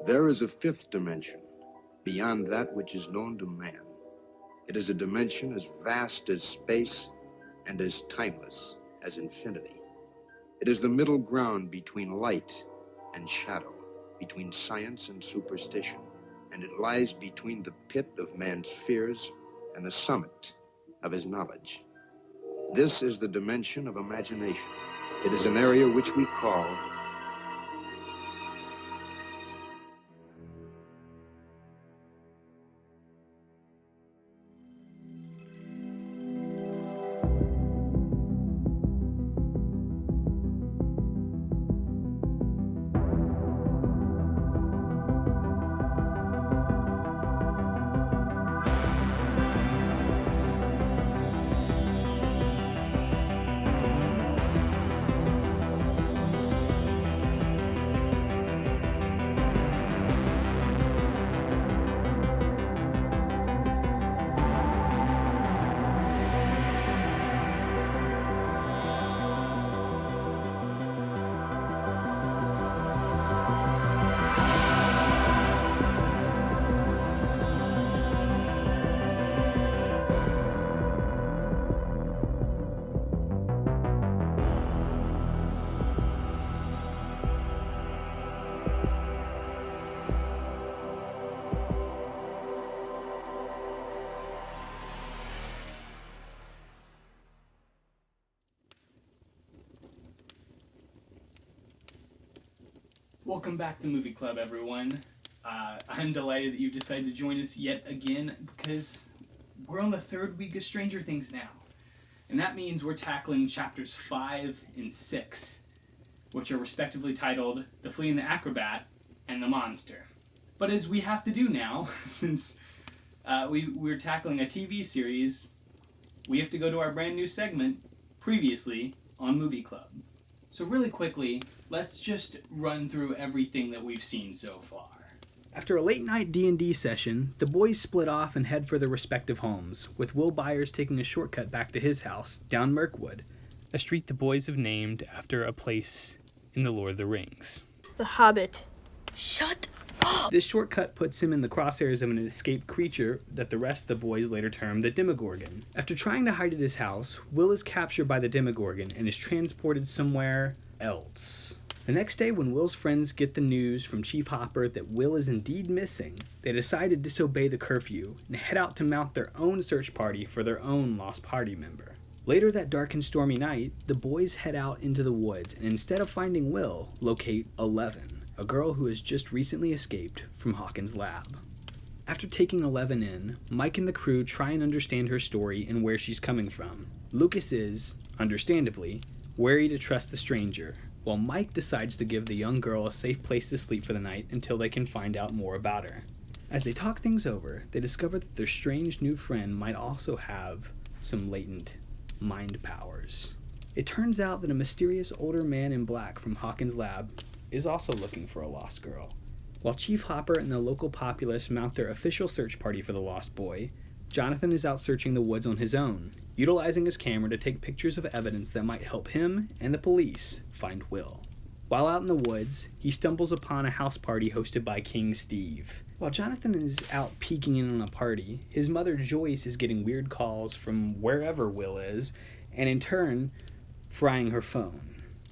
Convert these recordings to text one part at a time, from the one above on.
There is a fifth dimension, beyond that which is known to man. It is a dimension as vast as space and as timeless as infinity. It is the middle ground between light and shadow, between science and superstition, and it lies between the pit of man's fears and the summit of his knowledge. This is the dimension of imagination. It is an area which we call Welcome back to Movie Club, everyone. I'm delighted that you decided to join us yet again because we're on the third week of Stranger Things now. And that means we're tackling chapters 5 and 6, which are respectively titled The Flea and the Acrobat and The Monster. But as we have to do now, since we're tackling a TV series, we have to go to our brand new segment, Previously on Movie Club. So really quickly, let's just run through everything that we've seen so far. After a late-night D&D session, the boys split off and head for their respective homes, with Will Byers taking a shortcut back to his house, down Mirkwood, a street the boys have named after a place in The Lord of the Rings. The Hobbit. Shut up! This shortcut puts him in the crosshairs of an escaped creature that the rest of the boys later termed the Demogorgon. After trying to hide at his house, Will is captured by the Demogorgon and is transported somewhere else. The next day, when Will's friends get the news from Chief Hopper that Will is indeed missing, they decide to disobey the curfew and head out to mount their own search party for their own lost party member. Later that dark and stormy night, the boys head out into the woods and instead of finding Will, locate 11, a girl who has just recently escaped from Hawkins' lab. After taking 11 in, Mike and the crew try and understand her story and where she's coming from. Lucas is, understandably, wary to trust the stranger, while Mike decides to give the young girl a safe place to sleep for the night until they can find out more about her. As they talk things over, they discover that their strange new friend might also have some latent mind powers. It turns out that a mysterious older man in black from Hawkins' lab is also looking for a lost girl. While Chief Hopper and the local populace mount their official search party for the lost boy, Jonathan is out searching the woods on his own, utilizing his camera to take pictures of evidence that might help him and the police find Will. While out in the woods, he stumbles upon a house party hosted by King Steve. While Jonathan is out peeking in on a party, his mother Joyce is getting weird calls from wherever Will is, and in turn, frying her phone.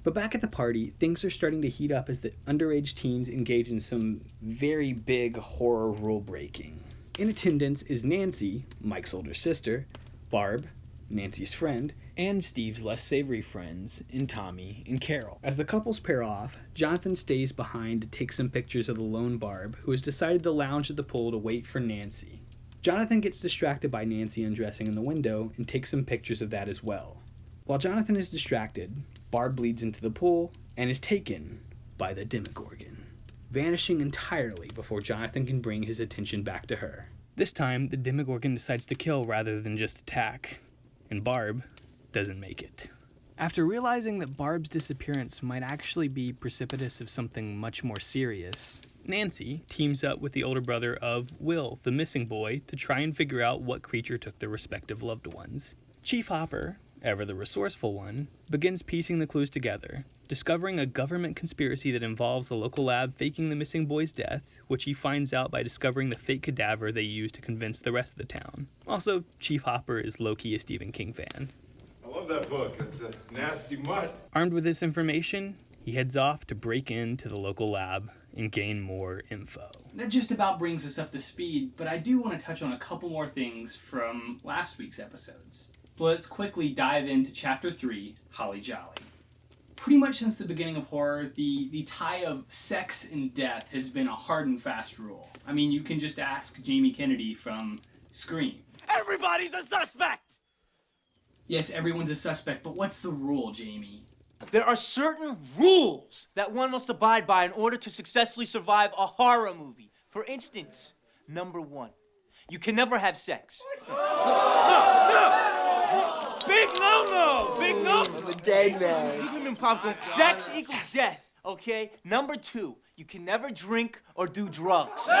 But back at the party, things are starting to heat up as the underage teens engage in some very big horror rule breaking. In attendance is Nancy, Mike's older sister, Barb, Nancy's friend, and Steve's less savory friends in Tommy and Carol. As the couples pair off, Jonathan stays behind to take some pictures of the lone Barb, who has decided to lounge at the pool to wait for Nancy. Jonathan gets distracted by Nancy undressing in the window and takes some pictures of that as well. While Jonathan is distracted, Barb bleeds into the pool and is taken by the Demogorgon, vanishing entirely before Jonathan can bring his attention back to her. This time, the Demogorgon decides to kill rather than just attack, and Barb doesn't make it. After realizing that Barb's disappearance might actually be precipitous of something much more serious, Nancy teams up with the older brother of Will, the missing boy, to try and figure out what creature took their respective loved ones. Chief Hopper ever the resourceful one, begins piecing the clues together, discovering a government conspiracy that involves the local lab faking the missing boy's death, which he finds out by discovering the fake cadaver they used to convince the rest of the town. Also, Chief Hopper is low-key a Stephen King fan. I love that book. It's a nasty mutt. Armed with this information, he heads off to break into the local lab and gain more info. That just about brings us up to speed, but I do want to touch on a couple more things from last week's episodes. So let's quickly dive into Chapter 3, Holly Jolly. Pretty much since the beginning of horror, the tie of sex and death has been a hard and fast rule. I mean, you can just ask Jamie Kennedy from Scream. Everybody's a suspect! Yes, everyone's a suspect, but what's the rule, Jamie? There are certain rules that one must abide by in order to successfully survive a horror movie. For instance, number 1, you can never have sex. No! Big no-no! Big no! I'm a dead man. Sex equals death, okay? Number 2, you can never drink or do drugs. No,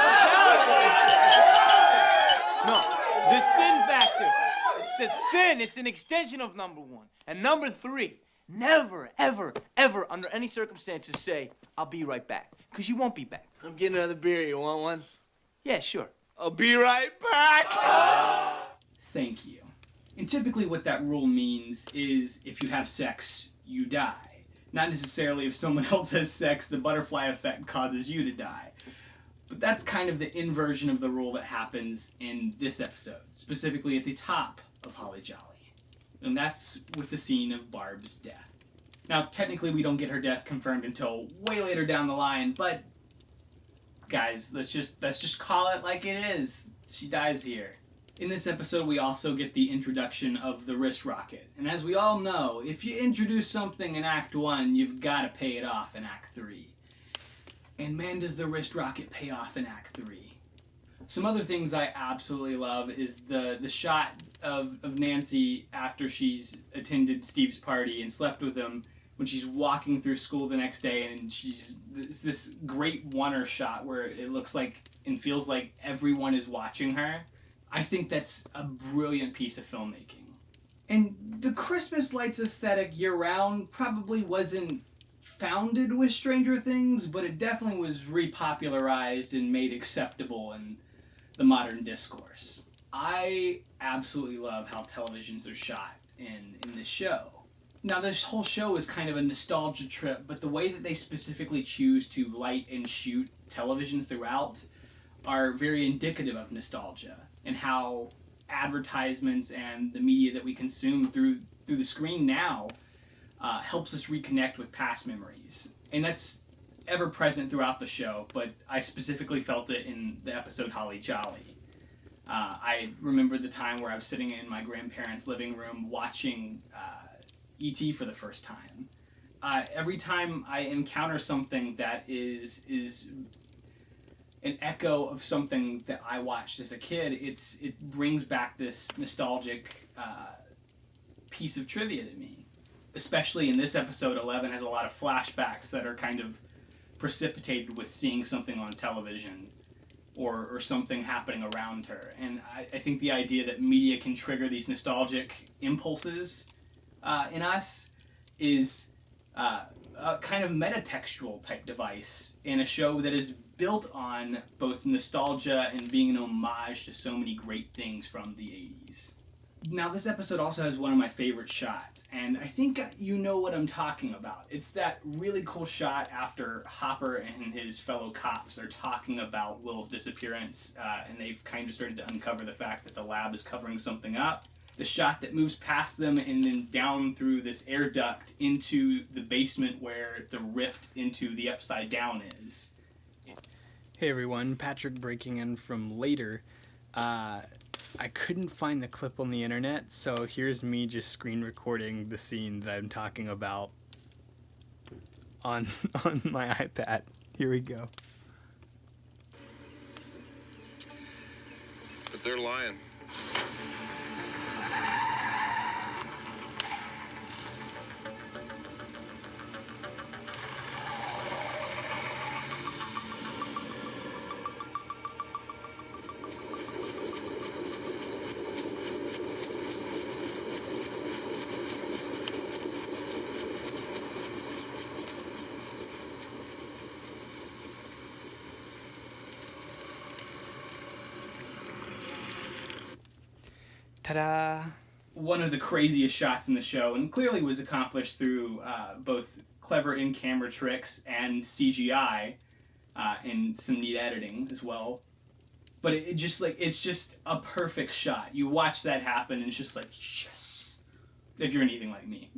the sin factor. It's a sin. It's an extension of number 1. And number 3, never, ever, ever, under any circumstances say, I'll be right back. Because you won't be back. I'm getting another beer. You want one? Yeah, sure. I'll be right back. Thank you. And typically what that rule means is if you have sex, you die. Not necessarily if someone else has sex, the butterfly effect causes you to die. But that's kind of the inversion of the rule that happens in this episode, specifically at the top of Holly Jolly. And that's with the scene of Barb's death. Now, technically we don't get her death confirmed until way later down the line, but guys, let's just call it like it is. She dies here. In this episode, we also get the introduction of the wrist rocket. And as we all know, if you introduce something in Act 1, you've got to pay it off in Act 3. And man, does the wrist rocket pay off in Act 3. Some other things I absolutely love is the shot of Nancy after she's attended Steve's party and slept with him, when she's walking through school the next day, and she's this great one-er shot where it looks like and feels like everyone is watching her. I think that's a brilliant piece of filmmaking. And the Christmas lights aesthetic year-round probably wasn't founded with Stranger Things, but it definitely was repopularized and made acceptable in the modern discourse. I absolutely love how televisions are shot in this show. Now, this whole show is kind of a nostalgia trip, but the way that they specifically choose to light and shoot televisions throughout are very indicative of nostalgia and how advertisements and the media that we consume through the screen now helps us reconnect with past memories. And that's ever present throughout the show, but I specifically felt it in the episode Holly Jolly. I remember the time where I was sitting in my grandparents' living room watching E.T. for the first time. Every time I encounter something that is an echo of something that I watched as a kid, it brings back this nostalgic piece of trivia to me. Especially in this episode, 11 has a lot of flashbacks that are kind of precipitated with seeing something on television or something happening around her. And I think the idea that media can trigger these nostalgic impulses in us is a kind of metatextual type device in a show that is built on both nostalgia and being an homage to so many great things from the 80s. Now, this episode also has one of my favorite shots, and I think you know what I'm talking about. It's that really cool shot after Hopper and his fellow cops are talking about Will's disappearance, and they've kind of started to uncover the fact that the lab is covering something up. The shot that moves past them and then down through this air duct into the basement where the rift into the Upside Down is. Hey everyone, Patrick breaking in from later. I couldn't find the clip on the internet, so here's me just screen recording the scene that I'm talking about on my iPad. Here we go. But they're lying. Ta-da! One of the craziest shots in the show, and clearly was accomplished through both clever in-camera tricks and CGI, and some neat editing as well. But it just like, it's just a perfect shot. You watch that happen and it's just like, yes! If you're anything like me.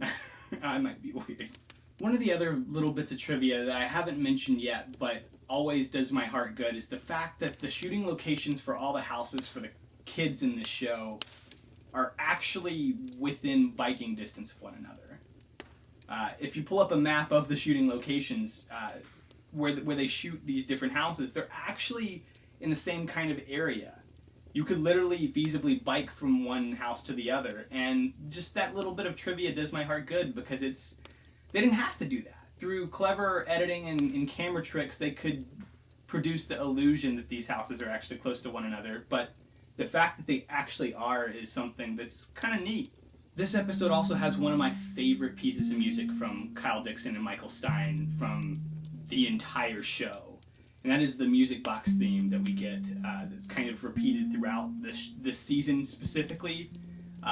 I might be weird. One of the other little bits of trivia that I haven't mentioned yet, but always does my heart good, is the fact that the shooting locations for all the houses for the kids in this show are actually within biking distance of one another. If you pull up a map of the shooting locations where they shoot these different houses, they're actually in the same kind of area. You could literally feasibly bike from one house to the other, and just that little bit of trivia does my heart good, because they didn't have to do that. Through clever editing and camera tricks, they could produce the illusion that these houses are actually close to one another, but the fact that they actually are is something that's kind of neat. This episode also has one of my favorite pieces of music from Kyle Dixon and Michael Stein from the entire show. And that is the music box theme that we get that's kind of repeated throughout this season specifically,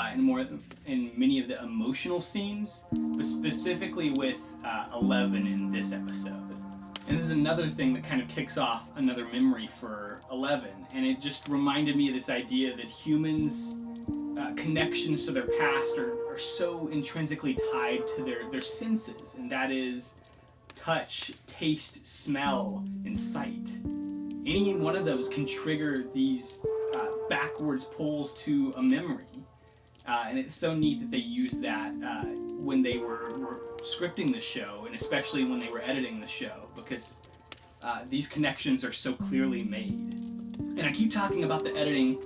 in many of the emotional scenes, but specifically with 11 in this episode. And this is another thing that kind of kicks off another memory for 11, and it just reminded me of this idea that humans' connections to their past are so intrinsically tied to their senses, and that is touch, taste, smell, and sight. Any one of those can trigger these backwards pulls to a memory. And it's so neat that they used that when they were scripting the show, and especially when they were editing the show, because these connections are so clearly made. And I keep talking about the editing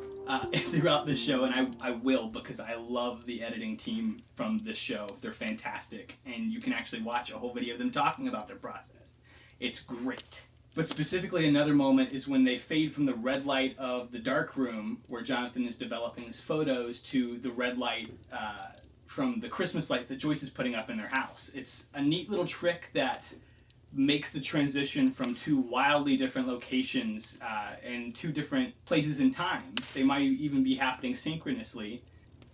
throughout this show, and I will, because I love the editing team from this show. They're fantastic, and you can actually watch a whole video of them talking about their process. It's great. But specifically, another moment is when they fade from the red light of the dark room, where Jonathan is developing his photos, to the red light from the Christmas lights that Joyce is putting up in their house. It's a neat little trick that makes the transition from two wildly different locations and two different places in time. They might even be happening synchronously.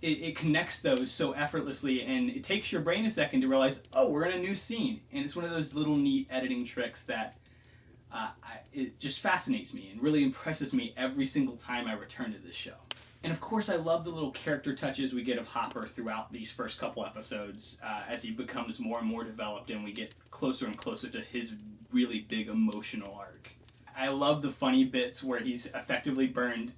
It connects those so effortlessly, and it takes your brain a second to realize, oh, we're in a new scene. And it's one of those little neat editing tricks that it just fascinates me and really impresses me every single time I return to this show. And of course, I love the little character touches we get of Hopper throughout these first couple episodes as he becomes more and more developed and we get closer and closer to his really big emotional arc. I love the funny bits where he's effectively burned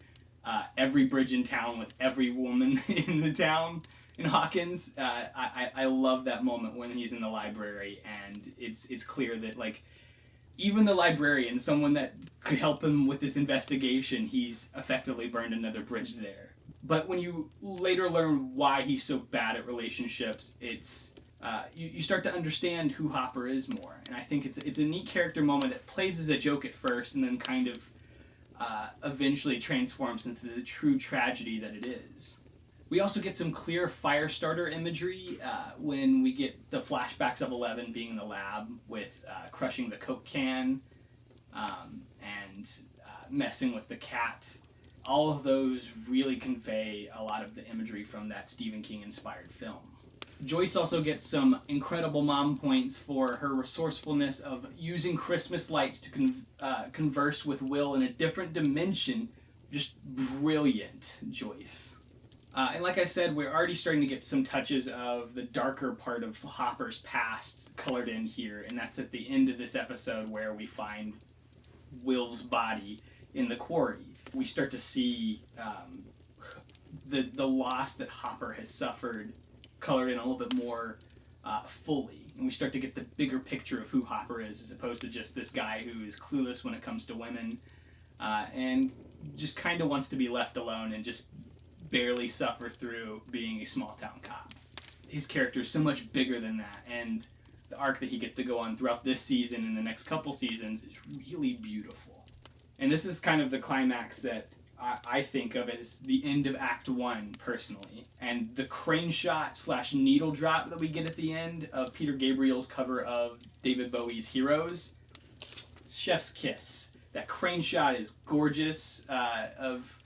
every bridge in town with every woman in the town in Hawkins. I love that moment when he's in the library and it's clear that, like, even the librarian, someone that could help him with this investigation, he's effectively burned another bridge there. But when you later learn why he's so bad at relationships, it's you start to understand who Hopper is more. And I think it's a neat character moment that plays as a joke at first and then kind of eventually transforms into the true tragedy that it is. We also get some clear Firestarter imagery when we get the flashbacks of 11 being in the lab with crushing the Coke can and messing with the cat. All of those really convey a lot of the imagery from that Stephen King-inspired film. Joyce also gets some incredible mom points for her resourcefulness of using Christmas lights to converse with Will in a different dimension. Just brilliant, Joyce. And like I said, we're already starting to get some touches of the darker part of Hopper's past colored in here, and that's at the end of this episode where we find Will's body in the quarry. We start to see the loss that Hopper has suffered colored in a little bit more fully, and we start to get the bigger picture of who Hopper is, as opposed to just this guy who is clueless when it comes to women and just kind of wants to be left alone and just barely suffer through being a small-town cop. His character is so much bigger than that, and the arc that he gets to go on throughout this season and the next couple seasons is really beautiful. And this is kind of the climax that I think of as the end of Act 1, personally. And the crane shot / needle drop that we get at the end of Peter Gabriel's cover of David Bowie's Heroes, chef's kiss. That crane shot is gorgeous, of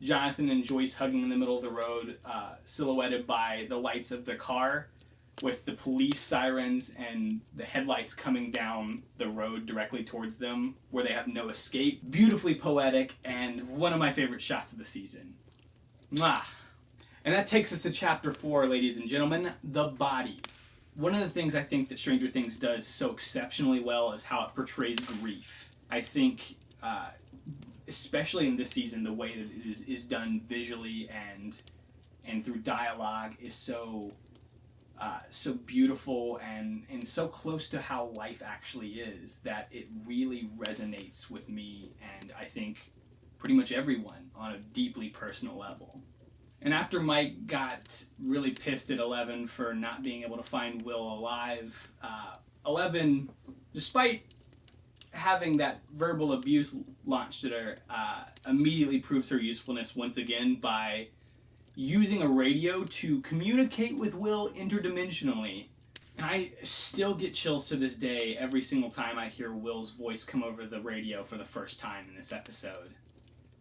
Jonathan and Joyce hugging in the middle of the road, silhouetted by the lights of the car, with the police sirens and the headlights coming down the road directly towards them, where they have no escape. Beautifully poetic, and one of my favorite shots of the season. Mwah! And that takes us to Chapter 4, ladies and gentlemen, The Body. One of the things I think that Stranger Things does so exceptionally well is how it portrays grief. I think, especially in this season, the way that it is done visually and through dialogue is so beautiful and so close to how life actually is that it really resonates with me and I think pretty much everyone on a deeply personal level. And after Mike got really pissed at Eleven for not being able to find Will alive, Eleven, despite having that verbal abuse launched at her, immediately proves her usefulness once again by using a radio to communicate with Will interdimensionally. And I still get chills to this day every single time I hear Will's voice come over the radio for the first time in this episode.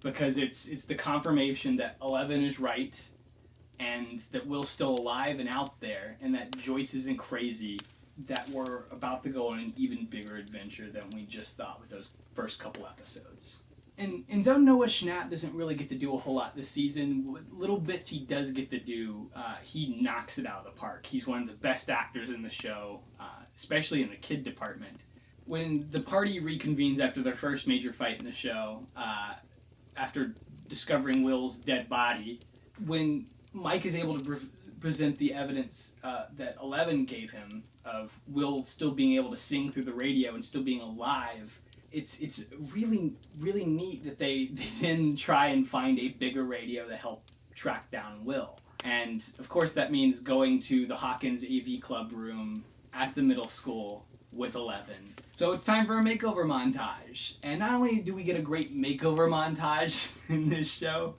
Because it's the confirmation that Eleven is right, and that Will's still alive and out there, and that Joyce isn't crazy, that we're about to go on an even bigger adventure than we just thought with those first couple episodes. And though Noah Schnapp doesn't really get to do a whole lot this season, what little bits he does get to do, he knocks it out of the park. He's one of the best actors in the show, especially in the kid department. When the party reconvenes after their first major fight in the show, after discovering Will's dead body, when Mike is able to present the evidence that Eleven gave him of Will still being able to sing through the radio and still being alive, it's really, really neat that they then try and find a bigger radio to help track down Will. And, of course, that means going to the Hawkins AV Club room at the middle school with Eleven. So it's time for a makeover montage. And not only do we get a great makeover montage in this show,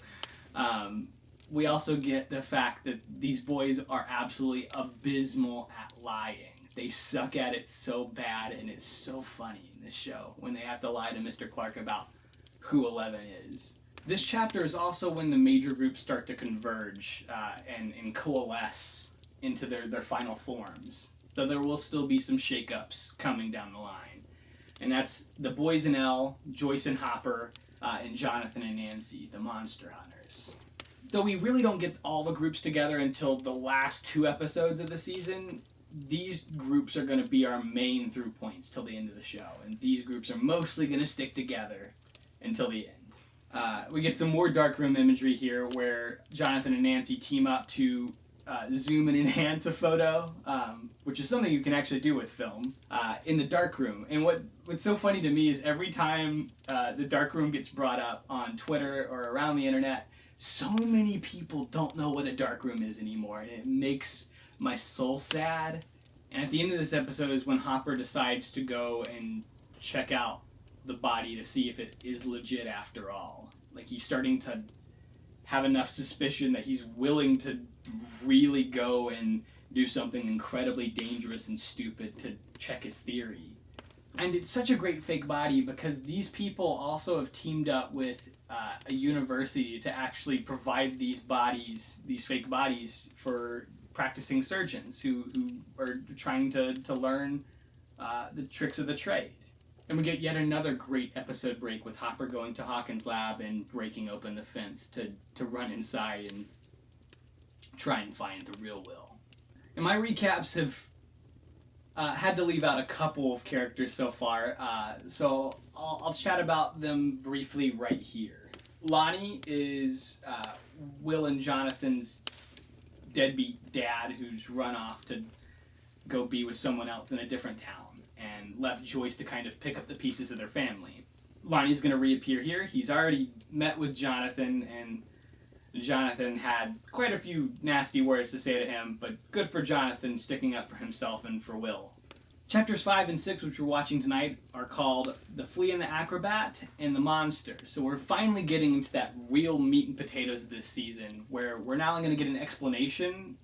we also get the fact that these boys are absolutely abysmal at lying. They suck at it so bad, and it's so funny in this show when they have to lie to Mr. Clark about who Eleven is. This chapter is also when the major groups start to converge and coalesce into their final forms. Though there will still be some shakeups coming down the line. And that's the boys in L, Joyce and Hopper, and Jonathan and Nancy, the Monster Hunters. Though we really don't get all the groups together until the last 2 episodes of the season, these groups are going to be our main through points till the end of the show. And these groups are mostly going to stick together until the end. We get some more darkroom imagery here where Jonathan and Nancy team up to zoom and enhance a photo, which is something you can actually do with film, in the darkroom. And what's so funny to me is every time the darkroom gets brought up on Twitter or around the internet, so many people don't know what a darkroom is anymore, and it makes my soul sad. And at the end of this episode is when Hopper decides to go and check out the body to see if it is legit after all. Like, he's starting to have enough suspicion that he's willing to really go and do something incredibly dangerous and stupid to check his theory. And it's such a great fake body because these people also have teamed up with a university to actually provide these fake bodies for practicing surgeons who are trying to learn the tricks of the trade. And we get yet another great episode break with Hopper going to Hawkins' lab and breaking open the fence to run inside and try and find the real Will. And my recaps have had to leave out a couple of characters so far, so I'll chat about them briefly right here. Lonnie is Will and Jonathan's deadbeat dad who's run off to go be with someone else in a different town and left Joyce to kind of pick up the pieces of their family. Lonnie's going to reappear here. He's already met with Jonathan, and Jonathan had quite a few nasty words to say to him, but good for Jonathan sticking up for himself and for Will. Chapters 5 and 6, which we're watching tonight, are called The Flea and the Acrobat and The Monster. So we're finally getting into that real meat and potatoes of this season, where we're now going to get an explanation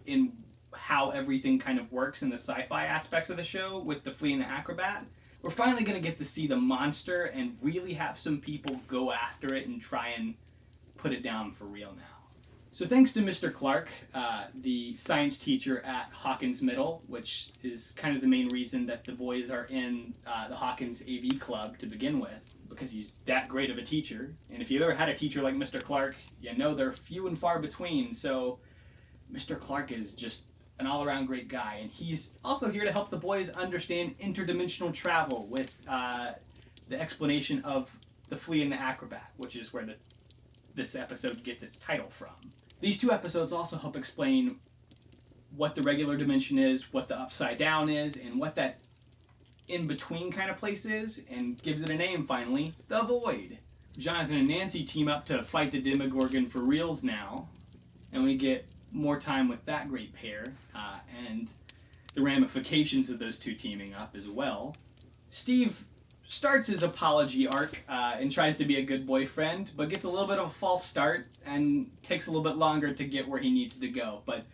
in how everything kind of works in the sci-fi aspects of the show with The Flea and the Acrobat. We're finally going to get to see the monster and really have some people go after it and try and put it down for real now. So thanks to Mr. Clark, the science teacher at Hawkins Middle, which is kind of the main reason that the boys are in the Hawkins AV club to begin with, because he's that great of a teacher. And if you've ever had a teacher like Mr. Clark, you know they're few and far between. So Mr. Clark is just an all-around great guy, and he's also here to help the boys understand interdimensional travel with the explanation of the Flea and the Acrobat, which is where this episode gets its title from. These two episodes also help explain what the regular dimension is, what the upside down is, and what that in-between kind of place is, and gives it a name finally, the Void. Jonathan and Nancy team up to fight the Demogorgon for reals now, and we get more time with that great pair, and the ramifications of those two teaming up as well. Steve starts his apology arc and tries to be a good boyfriend, but gets a little bit of a false start and takes a little bit longer to get where he needs to go. But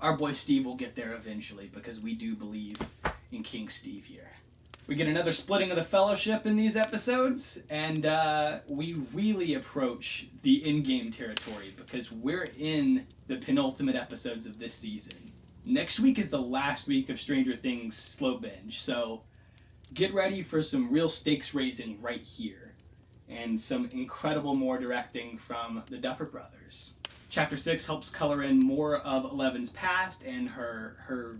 our boy Steve will get there eventually, because we do believe in King Steve here. We get another splitting of the Fellowship in these episodes, and we really approach the in-game territory, because we're in the penultimate episodes of this season. Next week is the last week of Stranger Things slow binge, so get ready for some real stakes raising right here, and some incredible more directing from the Duffer Brothers. Chapter 6 helps color in more of Eleven's past and her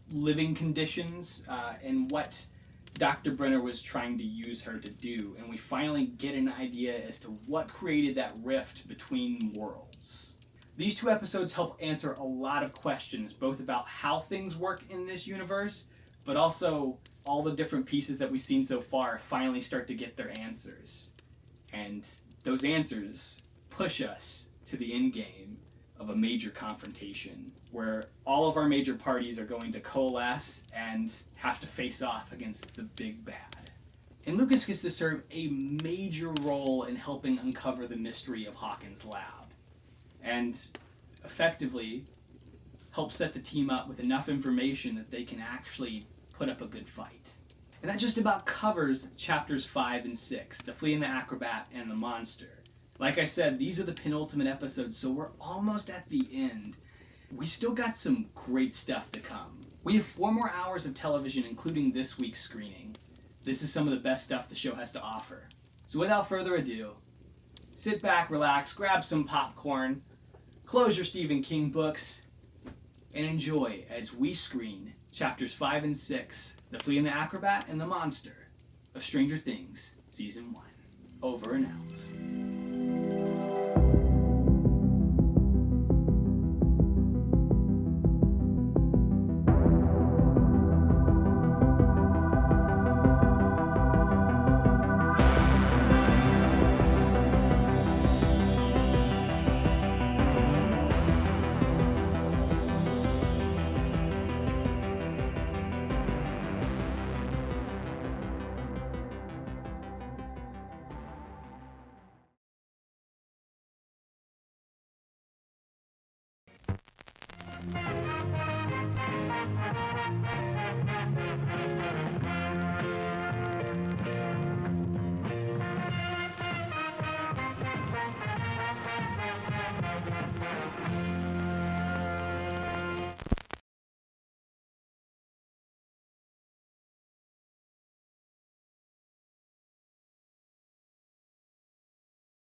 living conditions, and what Dr. Brenner was trying to use her to do, and we finally get an idea as to what created that rift between worlds. These two episodes help answer a lot of questions, both about how things work in this universe, but also all the different pieces that we've seen so far finally start to get their answers. And those answers push us to the end game of a major confrontation, where all of our major parties are going to coalesce and have to face off against the big bad. And Lucas gets to serve a major role in helping uncover the mystery of Hawkins' lab, and effectively help set the team up with enough information that they can actually put up a good fight. And that just about covers chapters 5 and 6, the Flea and the Acrobat and the Monster. Like I said, these are the penultimate episodes, so we're almost at the end. We still got some great stuff to come. We have 4 more hours of television, including this week's screening. This is some of the best stuff the show has to offer. So without further ado, sit back, relax, grab some popcorn, close your Stephen King books, and enjoy as we screen chapters 5 and 6, The Flea and the Acrobat and the Monster of Stranger Things, Season 1. Over and out.